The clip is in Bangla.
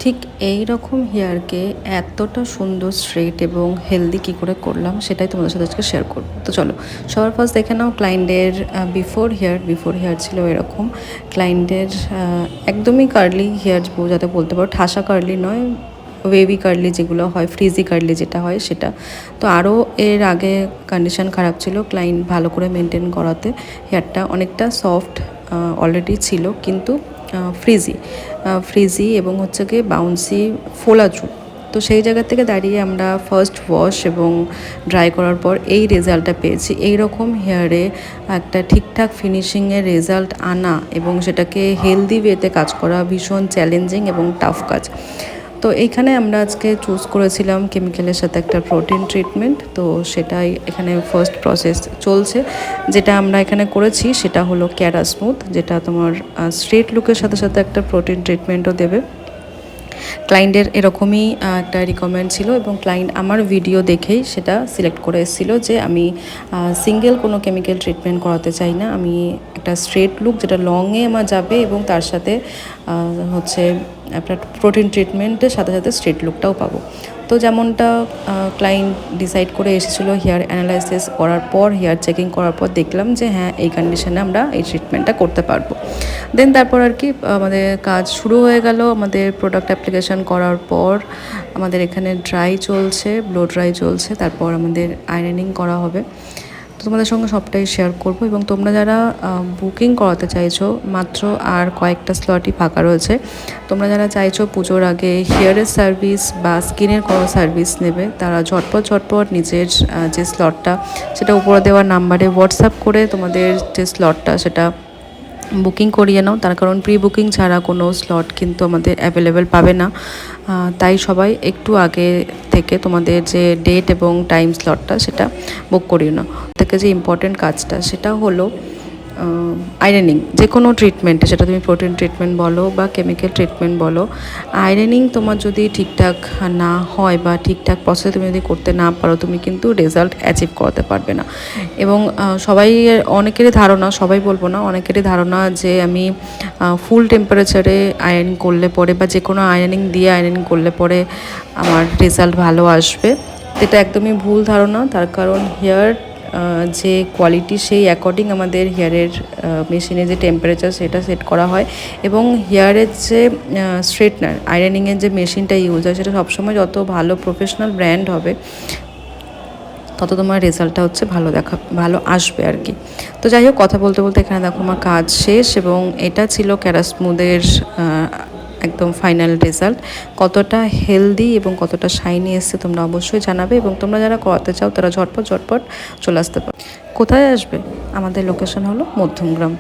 ঠিক এই রকম হেয়ারকে এতটা সুন্দর স্ট্রেট এবং হেলদি কী করে করলাম সেটাই তোমাদের সাথে আজকে শেয়ার করবো। তো চলো সবার ফার্স্ট দেখে নাও ক্লায়েন্টের বিফোর হেয়ার ছিল এরকম। ক্লায়েন্টের একদমই কার্লি হেয়ার যাতে বলতে পারো, ঠাসা কার্লি নয়, ওয়েভি কার্লি যেগুলো হয়, ফ্রিজি কার্লি যেটা হয় সেটা। তো আরও এর আগে কন্ডিশন খারাপ ছিল, ক্লায়েন্ট ভালো করে মেনটেন করাতে হেয়ারটা অনেকটা সফট অলরেডি ছিল, কিন্তু ফ্রিজি এবং হচ্ছে গিয়ে বাউন্সি ফোলা চুল। তো সেই জায়গা থেকে দাঁড়িয়ে আমরা ফার্স্ট ওয়াশ এবং ড্রাই করার পর এই রেজাল্টটা পেয়েছি। এই রকম হেয়ারে একটা ঠিকঠাক ফিনিশিংয়ের রেজাল্ট আনা এবং সেটাকে হেলদি ওয়েতে কাজ করা ভীষণ চ্যালেঞ্জিং এবং টাফ কাজ। তো এইখানে আমরা আজকে চুজ করেছিলাম কেমিক্যালের সাথে একটা প্রোটিন ট্রিটমেন্ট। তো সেটাই এখানে ফার্স্ট প্রসেস চলছে। যেটা আমরা এখানে করেছি সেটা হলো ক্যারাস্মুথ, যেটা তোমার স্ট্রেট লুকের সাথে সাথে একটা প্রোটিন ট্রিটমেন্টও দেবে। ক্লায়েন্টের এরকমই একটা রিকমেন্ড ছিল এবং ক্লায়েন্ট আমার ভিডিও দেখেই সেটা সিলেক্ট করে এসেছিলো যে আমি সিঙ্গেল কোনো কেমিক্যাল ট্রিটমেন্ট করাতে চাই না, আমি একটা স্ট্রেট লুক যেটা লংয়ে আমার যাবে এবং তার সাথে হচ্ছে একটা প্রোটিন ট্রিটমেন্টের সাথে সাথে স্ট্রেট লুকটাও পাবো। তো যেমনটা ক্লায়েন্ট ডিসাইড করে এসেছিলো, হেয়ার অ্যানালাইসিস করার পর, হেয়ার চেকিং করার পর দেখলাম যে হ্যাঁ এই কন্ডিশনে আমরা এই ট্রিটমেন্টটা করতে পারবো। দেন তারপর আর কি আমাদের কাজ শুরু হয়ে গেল। আমাদের প্রোডাক্ট অ্যাপ্লিকেশন করার পর আমাদের এখানে ড্রাই চলছে, ব্লো ড্রাই চলছে, তারপর আমাদের আয়রনিং করা হবে। তো তোমাদের সঙ্গে সবটাই শেয়ার করবো। এবং তোমরা যারা বুকিং করাতে চাইছো, মাত্র আর কয়েকটা স্লটই ফাঁকা রয়েছে। তোমরা যারা চাইছো পুজোর আগে হেয়ারের সার্ভিস বা স্কিনের কোনো সার্ভিস নেবে, তারা ঝটপট নিজের যে স্লটটা সেটা উপরে দেওয়ার নাম্বারে হোয়াটসঅ্যাপ করে তোমাদের যে স্লটটা সেটা বুকিং করিয়ে নাও। তার কারণ প্রি বুকিং ছাড়া কোনো স্লট কিন্তু আমাদের অ্যাভেলেবেল পাবে না। তাই সবাই একটু আগে থেকে তোমাদের যে ডেট এবং টাইম স্লটটা সেটা বুক করিয়ে নাও। থেকে যে ইম্পর্টেন্ট কাজটা সেটা হলো আয়রনিং। যে কোনো ট্রিটমেন্টে, সেটা তুমি প্রোটিন ট্রিটমেন্ট বলো বা কেমিক্যাল ট্রিটমেন্ট বলো, আয়রনিং তোমার যদি ঠিকঠাক না হয় বা ঠিকঠাক প্রসেসে তুমি যদি করতে না পারো, তুমি কিন্তু রেজাল্ট অ্যাচিভ করতে পারবে না। এবং অনেকেরই ধারণা, সবাই বলবো না, অনেকেরই ধারণা যে আমি ফুল টেম্পারেচারে আয়রন করলে পরে বা যে কোনো আয়রনিং দিয়ে আয়রনিং করলে পরে আমার রেজাল্ট ভালো আসবে। এটা একদমই ভুল ধারণা। তার কারণ হেয়ার যে কোয়ালিটি সেই অ্যাকর্ডিং আমাদের হেয়ারের মেশিনে যে টেম্পারেচার সেটা সেট করা হয়। এবং হেয়ারের যে স্ট্রেটনার আয়রনিংয়ের যে মেশিনটা ইউজ হয় সেটা সবসময় যত ভালো প্রফেশনাল ব্র্যান্ড হবে তত তোমার রেজাল্টটা হচ্ছে ভালো আসবে আর কি। তো যাই হোক, কথা বলতে বলতে এখানে দেখো আমার কাজ শেষ এবং এটা ছিল ক্যারাস্মুথের একদম ফাইনাল রেজাল্ট। কতটা হেলদি এবং কতটা শাইনি এসছে তোমরা অবশ্যই জানাবে। এবং তোমরা যারা করাতে চাও তারা ঝটপট চলে আসতে পারো। কোথায় আসবে? আমাদের লোকেশন হলো মধ্যমগ্রাম।